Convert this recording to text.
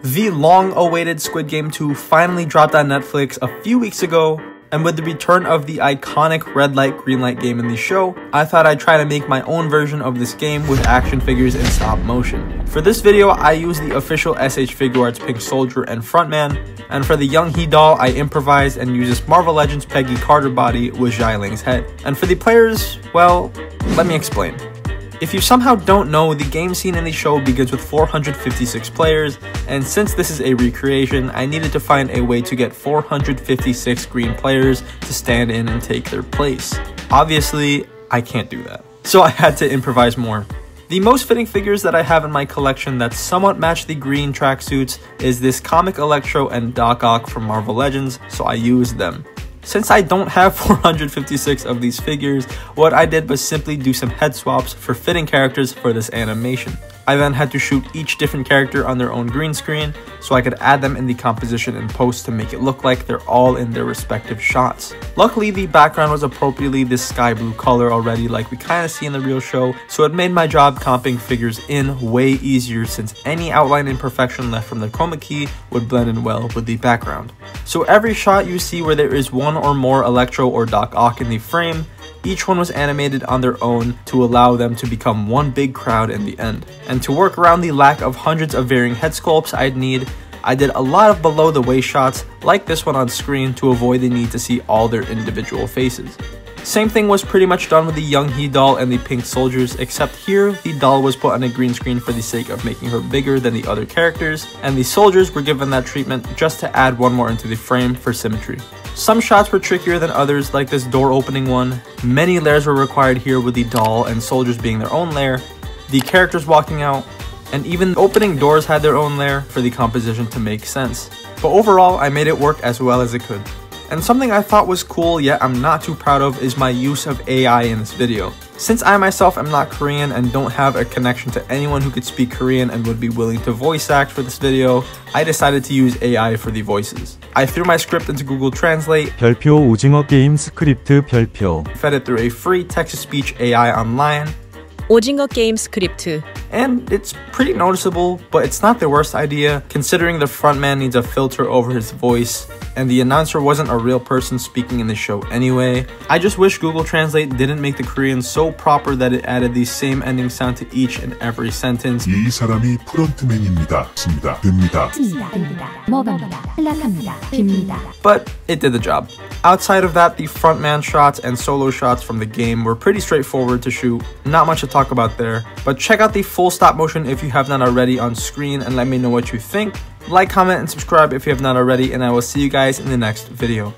The long-awaited Squid Game 2 finally dropped on Netflix a few weeks ago, and with the return of the iconic Red Light Greenlight game in the show, I thought I'd try to make my own version of this game with action figures in stop motion. For this video, I used the official SH Figuarts Pink Soldier and Frontman, and for the Young Hee doll, I improvised and used this Marvel Legends Peggy Carter body with Xiailing's head. And for the players, well, let me explain. If you somehow don't know, the game scene in the show begins with 456 players, and since this is a recreation, I needed to find a way to get 456 green players to stand in and take their place. Obviously, I can't do that, so I had to improvise more. The most fitting figures that I have in my collection that somewhat match the green tracksuits is this Comic Electro and Doc Ock from Marvel Legends, so I used them. Since I don't have 456 of these figures, what I did was simply do some head swaps for fitting characters for this animation. I then had to shoot each different character on their own green screen so I could add them in the composition in post to make it look like they're all in their respective shots. Luckily, the background was appropriately this sky blue color already like we kind of see in the real show, so it made my job comping figures in way easier since any outline imperfection left from the chroma key would blend in well with the background. So every shot you see where there is one or more Electro or Doc Ock in the frame, each one was animated on their own to allow them to become one big crowd in the end. And to work around the lack of hundreds of varying head sculpts I'd need, I did a lot of below the waist shots like this one on screen to avoid the need to see all their individual faces. Same thing was pretty much done with the Young Hee doll and the Pink Soldiers, except here the doll was put on a green screen for the sake of making her bigger than the other characters, and the soldiers were given that treatment just to add one more into the frame for symmetry. Some shots were trickier than others, like this door opening one. Many layers were required here with the doll and soldiers being their own layer, the characters walking out, and even opening doors had their own layer for the composition to make sense. But overall, I made it work as well as it could. And something I thought was cool yet I'm not too proud of is my use of AI in this video. Since I myself am not Korean and don't have a connection to anyone who could speak Korean and would be willing to voice act for this video, I decided to use AI for the voices. I threw my script into Google Translate, 별표 오징어 게임 스크립트 별표, fed it through a free text-to-speech AI online, 오징어 게임 스크립트. And it's pretty noticeable, but it's not the worst idea considering the frontman needs a filter over his voice and the announcer wasn't a real person speaking in the show anyway. I just wish Google Translate didn't make the Korean so proper that it added the same ending sound to each and every sentence. 이 사람이 프론트맨입니다. 습니다. 됩니다. But it did the job. Outside of that, the frontman shots and solo shots from the game were pretty straightforward to shoot. Not much to talk about there, but check out the full stop motion if you have not already on screen and let me know what you think. Like, comment, and subscribe if you have not already, and I will see you guys in the next video.